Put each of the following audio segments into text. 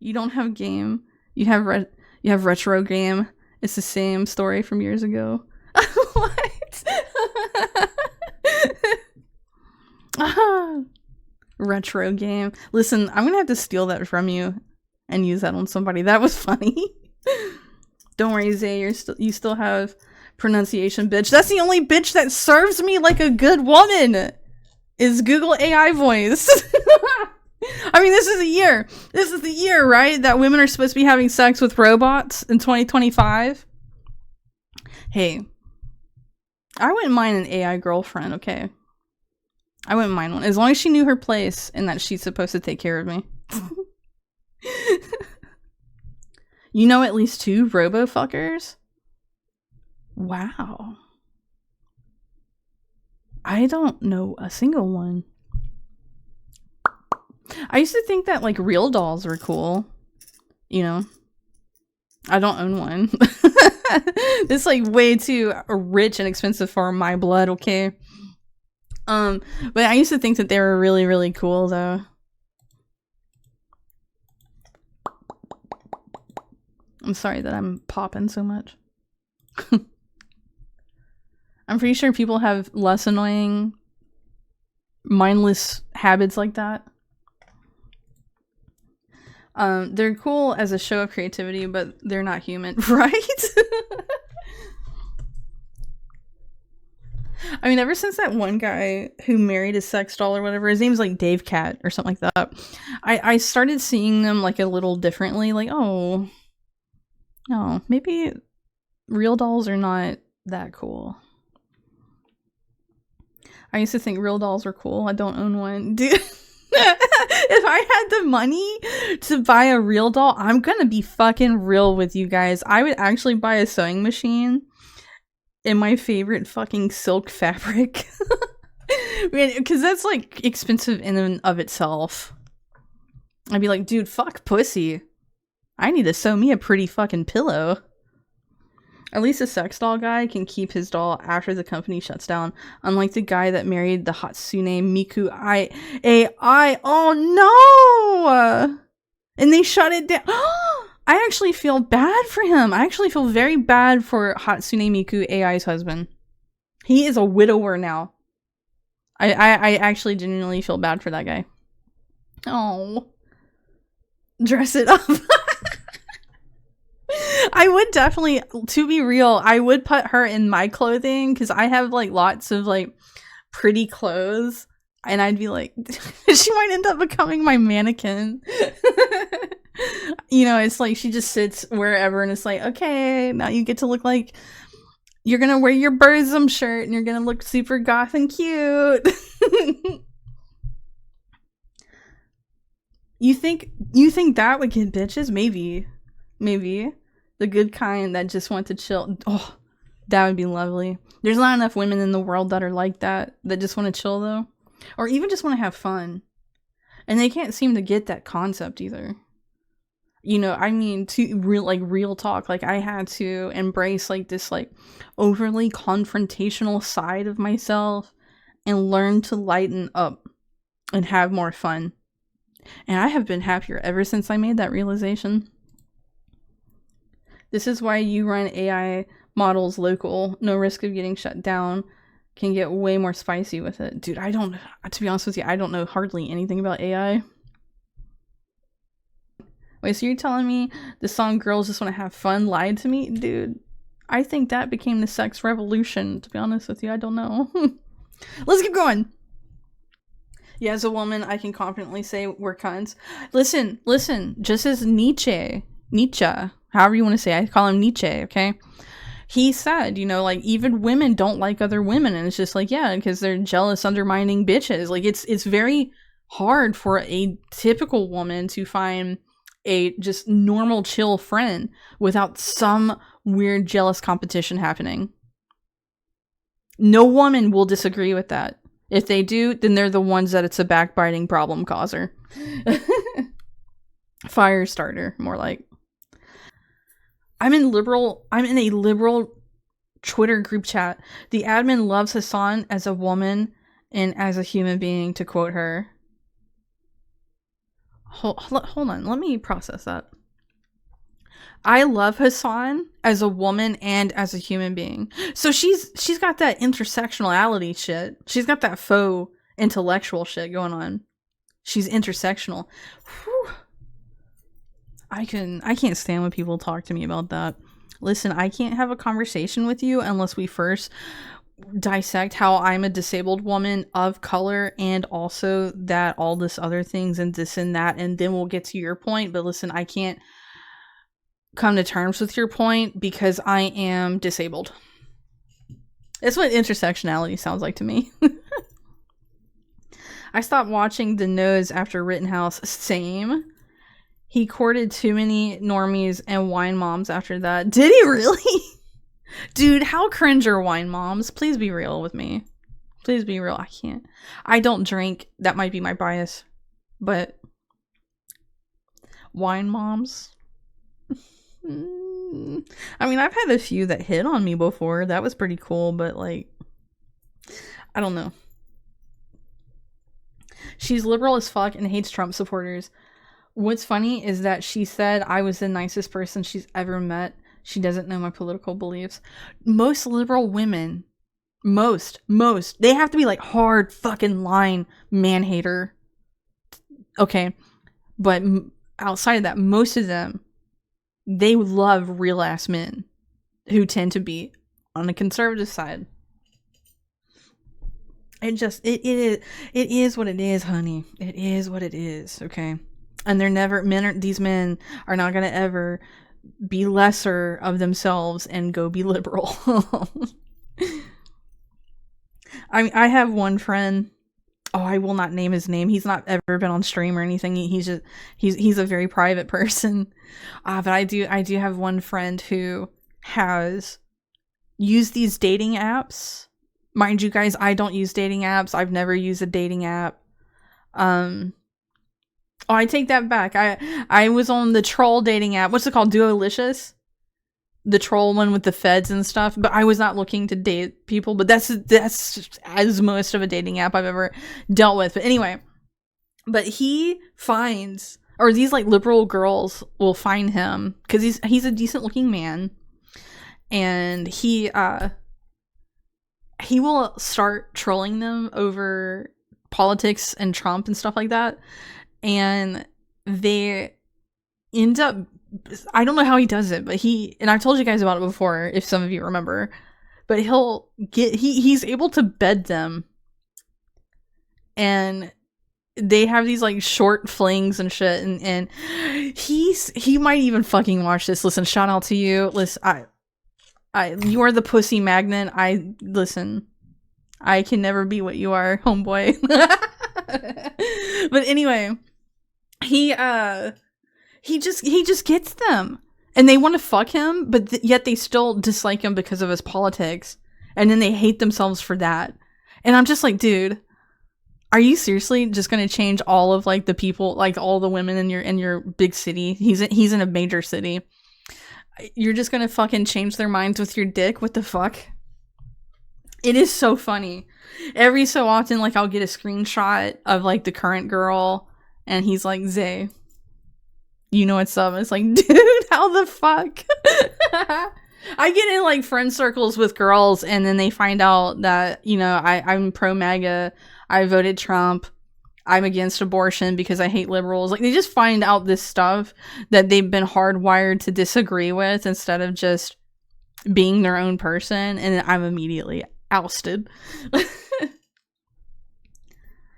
You don't have game. You have retro game. It's the same story from years ago. What? Retro game. Listen, I'm gonna have to steal that from you and use that on somebody. That was funny. Don't worry, Zay. You still have pronunciation, bitch. That's the only bitch that serves me like a good woman. Is Google AI voice. I mean, this is the year. This is the year, right? That women are supposed to be having sex with robots in 2025. Hey, I wouldn't mind an AI girlfriend, okay? I wouldn't mind one. As long as she knew her place and that she's supposed to take care of me. You know at least 2 robo-fuckers? Wow. I don't know a single one. I used to think that, like, real dolls were cool. You know? I don't own one. It's, like, way too rich and expensive for my blood, okay? But I used to think that they were really, really cool, though. I'm sorry that I'm popping so much. I'm pretty sure people have less annoying, mindless habits like that. They're cool as a show of creativity, but they're not human, right? I mean, ever since that one guy who married a sex doll or whatever, his name's like Dave Cat or something like that, I started seeing them like a little differently. Like, oh, maybe real dolls are not that cool. I used to think real dolls were cool. I don't own one. Dude, if I had the money to buy a real doll, I'm gonna be fucking real with you guys. I would actually buy a sewing machine in my favorite fucking silk fabric. Because that's like expensive in and of itself. I'd be like, dude, fuck pussy. I need to sew me a pretty fucking pillow. At least a sex doll guy can keep his doll after the company shuts down. Unlike the guy that married the Hatsune Miku AI. Oh no! And they shut it down. I actually feel bad for him. I actually feel very bad for Hatsune Miku AI's husband. He is a widower now. I actually genuinely feel bad for that guy. Oh. Dress it up. I would definitely, to be real, I would put her in my clothing because I have like lots of like pretty clothes and I'd be like, she might end up becoming my mannequin. You know, it's like she just sits wherever and it's like, okay, now you get to look like you're gonna wear your Burzum shirt and you're gonna look super goth and cute. You think that would get bitches? Maybe. The good kind that just want to chill. Oh, that would be lovely. There's not enough women in the world that are like that just want to chill though. Or even just want to have fun. And they can't seem to get that concept either. You know, I mean, real talk. Like, I had to embrace like this like overly confrontational side of myself and learn to lighten up and have more fun. And I have been happier ever since I made that realization. This is why you run AI models local, no risk of getting shut down, can get way more spicy with it. Dude, to be honest with you, I don't know hardly anything about AI. Wait, so you're telling me the song Girls Just Want to Have Fun lied to me? Dude, I think that became the sex revolution, to be honest with you. I don't know. Let's keep going. Yeah, as a woman, I can confidently say we're cunts. Listen, just as Nietzsche, however you want to say it, I call him Nietzsche, okay? He said, you know, like, even women don't like other women, and it's just like, yeah, because they're jealous, undermining bitches. Like, it's very hard for a typical woman to find a just normal, chill friend without some weird, jealous competition happening. No woman will disagree with that. If they do, then they're the ones that it's a backbiting problem causer. Fire starter, more like. I'm in a liberal Twitter group chat. The admin loves Hassan as a woman and as a human being, to quote her. hold on, let me process that. I love Hassan as a woman and as a human being. So she's got that intersectionality shit. She's got that faux intellectual shit going on. She's intersectional. Whew. I can't stand when people talk to me about that. Listen, I can't have a conversation with you unless we first dissect how I'm a disabled woman of color, and also that all this other things and this and that, and then we'll get to your point. But listen, I can't come to terms with your point because I am disabled. That's what intersectionality sounds like to me. I stopped watching The Nose after Rittenhouse. Same. He courted too many normies and wine moms after that. Did he really? Dude, how cringe are wine moms? Please be real with me. Please be real. I can't. I don't drink. That might be my bias. But wine moms? I mean, I've had a few that hit on me before. That was pretty cool, but like, I don't know. She's liberal as fuck and hates Trump supporters. What's funny is that she said I was the nicest person she's ever met. She doesn't know my political beliefs. Most liberal women, most, they have to be like hard fucking line man hater. Okay. But outside of that, most of them, they love real ass men who tend to be on the conservative side. It is what it is, honey. It is what it is, okay? And these men are not going to ever be lesser of themselves and go be liberal. I mean, I have one friend. Oh, I will not name his name. He's not ever been on stream or anything. He's a very private person. But I do have one friend who has used these dating apps. Mind you guys, I don't use dating apps. I've never used a dating app. Oh, I take that back. I was on the troll dating app. What's it called? Duolicious? The troll one with the feds and stuff. But I was not looking to date people. But that's as most of a dating app I've ever dealt with. But anyway. But he finds, or these like liberal girls will find him. Because he's a decent looking man. And he will start trolling them over politics and Trump and stuff like that. And they end up, I don't know how he does it, but and I've told you guys about it before, if some of you remember, but he's able to bed them. And they have these like short flings and shit. And he might even fucking watch this. Listen, shout out to you. Listen, you are the pussy magnet. Listen, I can never be what you are, homeboy. But anyway, he just gets them, and they want to fuck him, but yet they still dislike him because of his politics, and then they hate themselves for that. And I'm just like, dude, are you seriously just gonna change all of like the people, like all the women in your big city? He's in a major city. You're just gonna fucking change their minds with your dick? What the fuck? It is so funny. Every so often, like, I'll get a screenshot of like the current girl, and he's like, Zay, you know what's up? It's like, dude, how the fuck? I get in like friend circles with girls, and then they find out that, you know, I'm pro MAGA, I voted Trump, I'm against abortion because I hate liberals. Like, they just find out this stuff that they've been hardwired to disagree with instead of just being their own person, and I'm immediately ousted.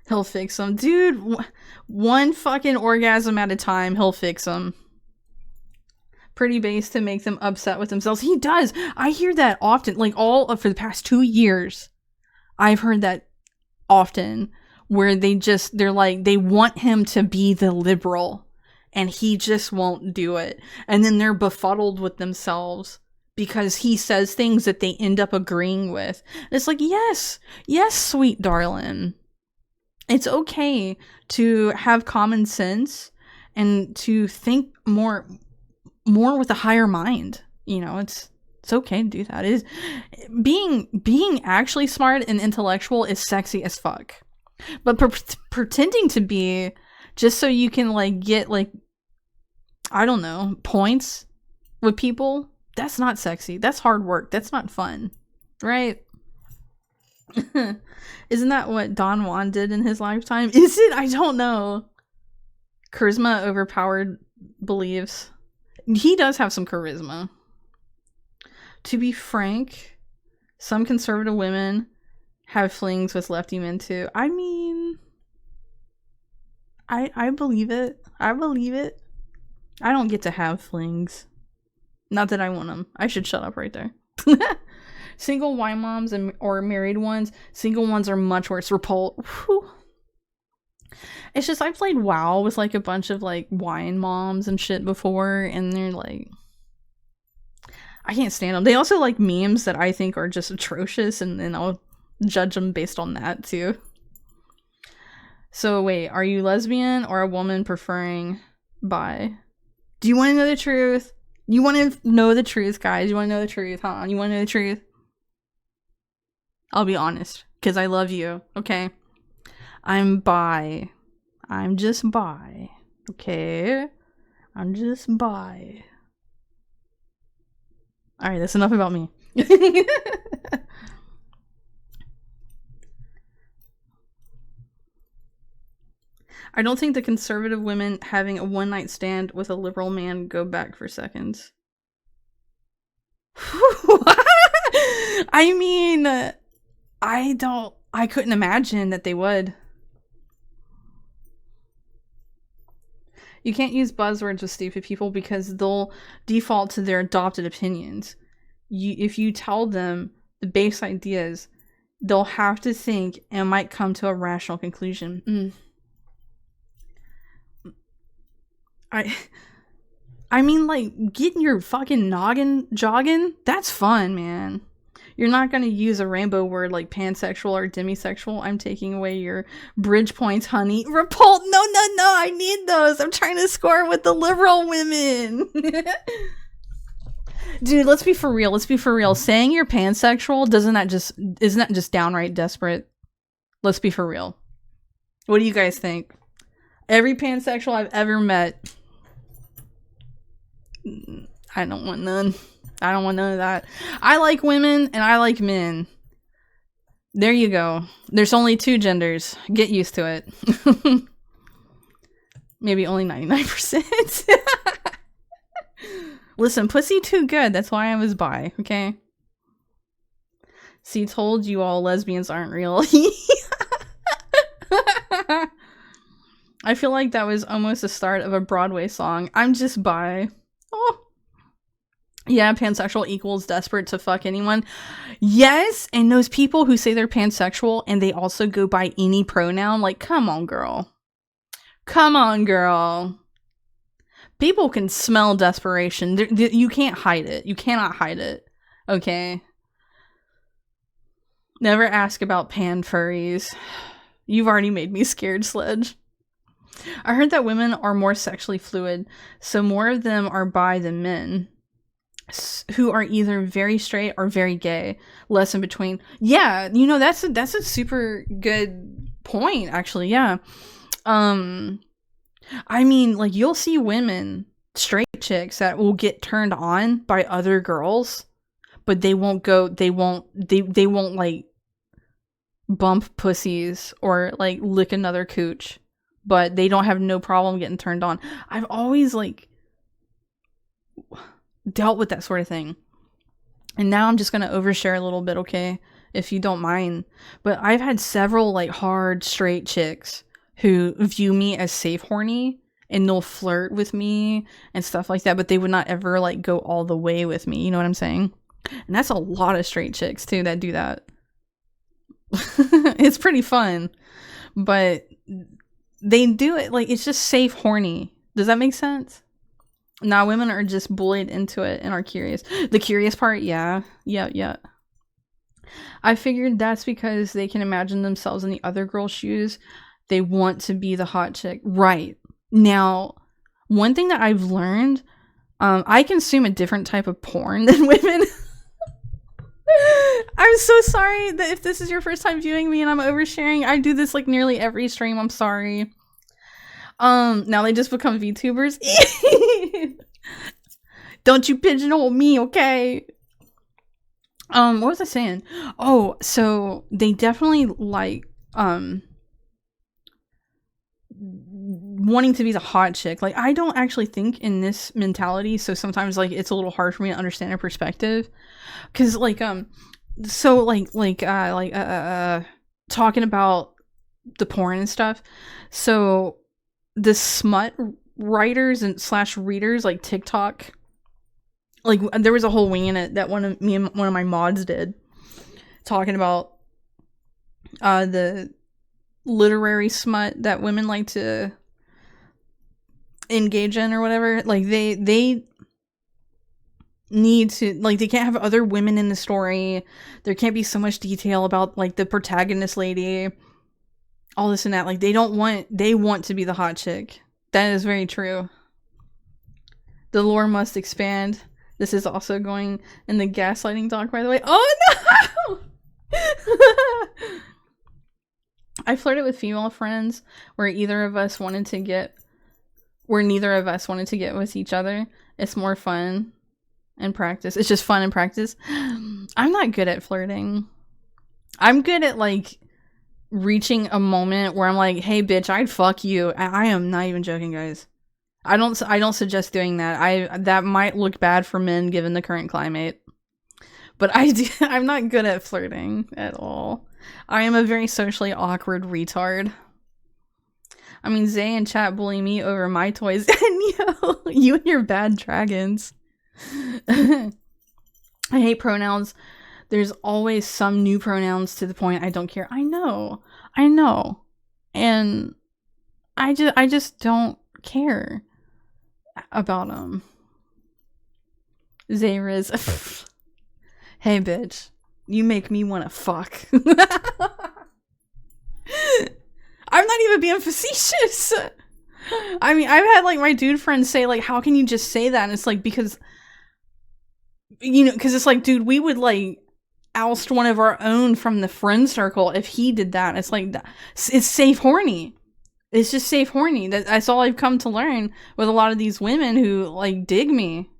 He'll fix them. Dude, one fucking orgasm at a time, he'll fix them. Pretty base to make them upset with themselves. He does. I hear that often. Like, for the past 2 years, I've heard that often, where they're like, they want him to be the liberal, and he just won't do it. And then they're befuddled with themselves because he says things that they end up agreeing with. And it's like, yes, sweet darling. It's okay to have common sense and to think more with a higher mind. You know, it's okay to do that. It is being actually smart and intellectual is sexy as fuck. But pretending to be just so you can like get like, I don't know, points with people. That's not sexy. That's hard work. That's not fun, right? Isn't that what Don Juan did in his lifetime? Is it? I don't know. Charisma overpowered beliefs. He does have some charisma. To be frank, some conservative women have flings with lefty men too. I mean, I believe it. I believe it. I don't get to have flings. Not that I want them. I should shut up right there. Single wine moms or married ones. Single ones are much worse. Whew. It's just I played WoW with like a bunch of like wine moms and shit before, and they're like, I can't stand them. They also like memes that I think are just atrocious, and then I'll judge them based on that too. So wait, are you lesbian or a woman preferring bi? Do you want to know the truth? You want to know the truth, guys? You want to know the truth, huh? You want to know the truth? I'll be honest, because I love you, okay? I'm bi. I'm just bi, okay? I'm just bi. Alright, that's enough about me. I don't think the conservative women having a one-night stand with a liberal man go back for seconds. I mean, I couldn't imagine that they would. You can't use buzzwords with stupid people because they'll default to their adopted opinions. If you tell them the base ideas, they'll have to think and might come to a rational conclusion. I mean, like, getting your fucking noggin jogging, that's fun, man. You're not gonna use a rainbow word like pansexual or demisexual. I'm taking away your bridge points, honey. No, I need those. I'm trying to score with the liberal women. Dude, let's be for real. Saying you're pansexual isn't that just downright desperate? Let's be for real. What do you guys think? Every pansexual I've ever met, I don't want none. I don't want none of that. I like women and I like men. There you go. There's only 2 genders. Get used to it. Maybe only 99%. Listen, pussy too good. That's why I was bi, okay? See, told you all lesbians aren't real. I feel like that was almost the start of a Broadway song. I'm just bi. Oh. Yeah, pansexual equals desperate to fuck anyone. Yes, and those people who say they're pansexual and they also go by any pronoun, like, come on, girl. Come on, girl. People can smell desperation. You can't hide it. You cannot hide it. Okay? Never ask about pan furries. You've already made me scared, Sledge. I heard that women are more sexually fluid, so more of them are bi than men, who are either very straight or very gay, less in between. Yeah, you know, that's a super good point, actually. Yeah. I mean, like, you'll see women, straight chicks, that will get turned on by other girls, but they won't like bump pussies or like lick another cooch, but they don't have no problem getting turned on. I've always like dealt with that sort of thing, and now I'm just gonna overshare a little bit, okay, if you don't mind. But I've had several like hard straight chicks who view me as safe horny, and they'll flirt with me and stuff like that, but they would not ever like go all the way with me, you know what I'm saying? And that's a lot of straight chicks too that do that. It's pretty fun, but they do it like it's just safe horny. Does that make sense? Nah, women are just bullied into it and are curious. The curious part, yeah. I figured that's because they can imagine themselves in the other girl's shoes. They want to be the hot chick. Right. Now, one thing that I've learned, I consume a different type of porn than women. I'm so sorry that if this is your first time viewing me and I'm oversharing. I do this like nearly every stream. I'm sorry. Now they just become VTubers. Don't you pigeonhole me, okay? What was I saying? Oh, so they definitely like wanting to be the hot chick. Like, I don't actually think in this mentality, so sometimes like it's a little hard for me to understand a perspective, because like so talking about the porn and stuff. So the smut writers and slash readers, like TikTok, like there was a whole wing in it that one of my mods did, talking about the literary smut that women like to engage in or whatever. Like they need to, like, they can't have other women in the story. There can't be so much detail about like the protagonist lady, all this and that. Like they want to be the hot chick. That is very true. The lore must expand. This is also going in the gaslighting doc, by the way. Oh no! I flirted with female friends where neither of us wanted to get with each other. It's more fun and practice. It's just fun and practice. I'm not good at flirting. I'm good at like reaching a moment where I'm like, hey bitch, I'd fuck you. I am not even joking, guys. I don't suggest doing that. That might look bad for men given the current climate. But I'm not good at flirting at all. I am a very socially awkward retard. I mean, Zay and chat bully me over my toys. And you and your bad dragons. I hate pronouns. There's always some new pronouns to the point I don't care. I know. And I just don't care about them. Zaytris. Hey bitch, you make me want to fuck. I'm not even being facetious. I mean, I've had like my dude friends say like, how can you just say that? And it's like, because it's like, dude, we would like oust one of our own from the friend circle if he did that. It's like, it's safe horny. It's just safe horny. That's all I've come to learn with a lot of these women who like dig me,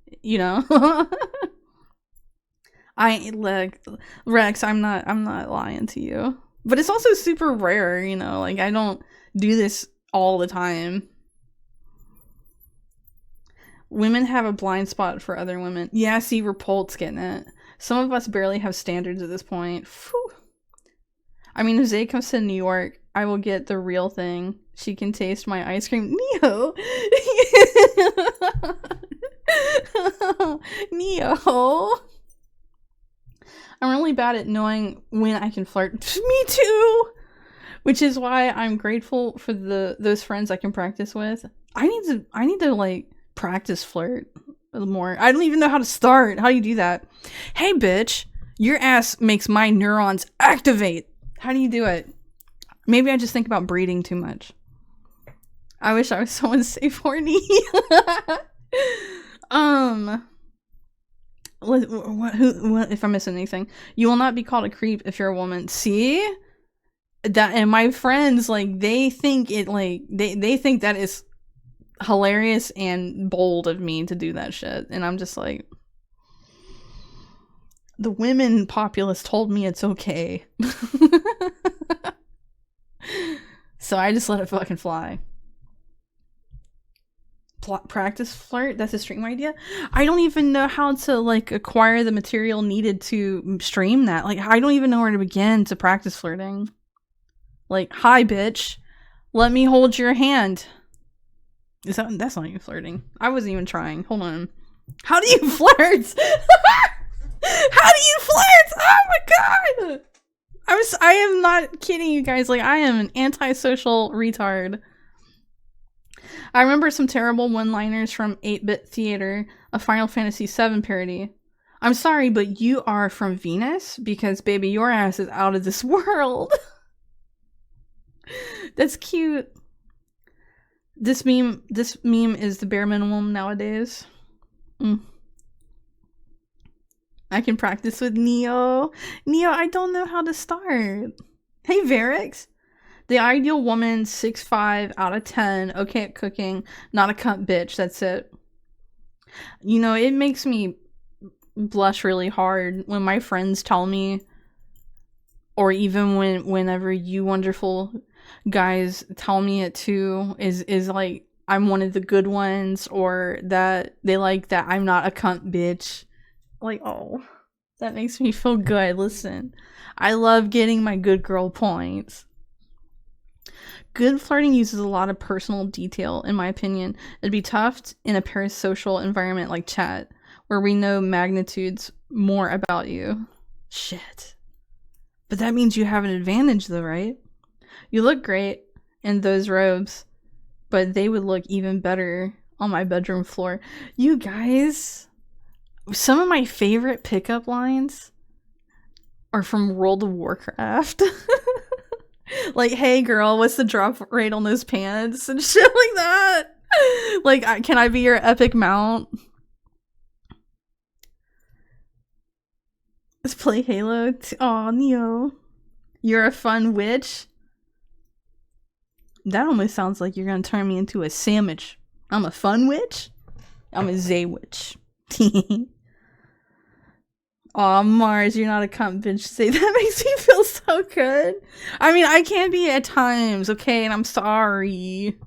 I like Rex, I'm not lying to you. But it's also super rare, like I don't do this all the time. Women have a blind spot for other women. Yeah, see, Repult's getting it. Some of us barely have standards at this point. Whew. I mean, if Zay comes to New York, I will get the real thing. She can taste my ice cream. Neo! Neo! I'm really bad at knowing when I can flirt. Me too! Which is why I'm grateful for those friends I can practice with. I need to like practice flirt a little more. I don't even know how to start. How do you do that? Hey bitch, your ass makes my neurons activate. How do you do it? Maybe I just think about breeding too much. I wish I was someone safe horny. What if I'm missing anything? You will not be called a creep if you're a woman. See? That, and my friends, like, they think it, like, they think that is hilarious and bold of me to do that shit. And I'm just like, the women populace told me it's okay. So I just let it fucking fly. Practice flirt? That's a stream idea? I don't even know how to like acquire the material needed to stream that. Like, I don't even know where to begin to practice flirting. Like, hi bitch, let me hold your hand. That's not even flirting. I wasn't even trying. Hold on. How do you flirt? How do you flirt? Oh my god! I am not kidding you guys. Like, I am an antisocial retard. I remember some terrible one-liners from 8-Bit Theater, a Final Fantasy VII parody. I'm sorry, but you are from Venus? Because, baby, your ass is out of this world. That's cute. This meme is the bare minimum nowadays. I can practice with Neo. Neo, I don't know how to start. Hey, Varix. The ideal woman, 6'5", out of 10, okay at cooking, not a cunt bitch, that's it. You know, it makes me blush really hard when my friends tell me, or even whenever you wonderful guys tell me it too, is like, I'm one of the good ones, or that they like that I'm not a cunt bitch. Like, oh, that makes me feel good. Listen, I love getting my good girl points. Good flirting uses a lot of personal detail, in my opinion. It'd be tough in a parasocial environment like chat, where we know magnitudes more about you. Shit. But that means you have an advantage though, right? You look great in those robes, but they would look even better on my bedroom floor. You guys, some of my favorite pickup lines are from World of Warcraft. Like, hey girl, what's the drop rate on those pants? And shit like that. Like, can I be your epic mount? Let's play Halo. Aw, Neo. You're a fun witch? That almost sounds like you're gonna turn me into a sandwich. I'm a fun witch? I'm a Zay witch. Aw, Mars, you're not a cunt bitch. Say that makes me feel so good. I mean, I can be at times, okay? And I'm sorry.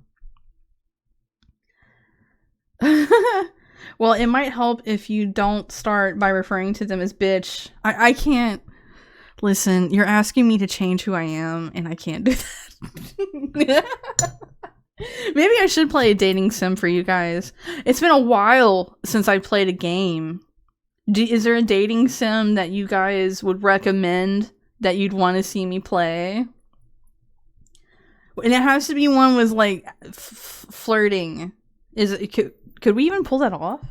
Well, it might help if you don't start by referring to them as bitch. I can't. Listen, you're asking me to change who I am, and I can't do that. Maybe I should play a dating sim for you guys. It's been a while since I played a game. Is there a dating sim that you guys would recommend that you'd want to see me play? And it has to be one with, like, flirting. Could we even pull that off?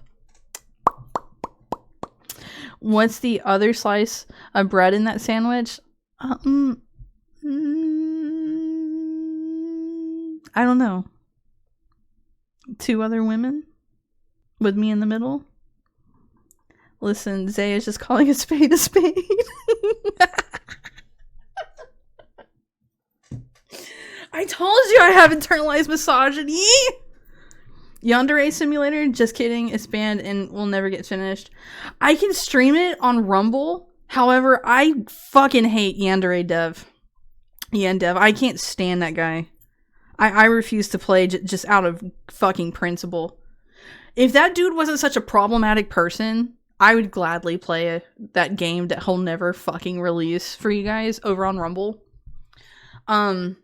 What's the other slice of bread in that sandwich? I don't know. 2 other women? With me in the middle? Listen, Zay is just calling a spade a spade. I told you I have internalized misogyny! Yandere Simulator? Just kidding. It's banned and will never get finished. I can stream it on Rumble. However, I fucking hate Yandere Dev. Yandev. I can't stand that guy. I refuse to play just out of fucking principle. If that dude wasn't such a problematic person, I would gladly play that game that he'll never fucking release for you guys over on Rumble. But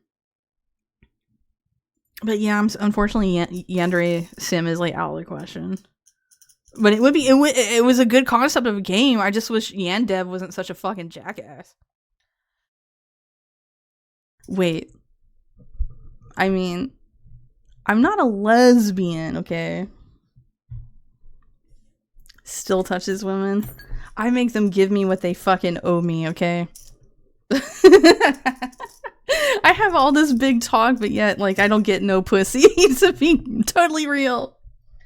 yeah, unfortunately Yandere Sim is like out of the question. But it was a good concept of a game. I just wish Yandev wasn't such a fucking jackass. Wait. I mean, I'm not a lesbian, okay? Still touches women. I make them give me what they fucking owe me, okay? I have all this big talk, but yet, like, I don't get no pussy, to be totally real.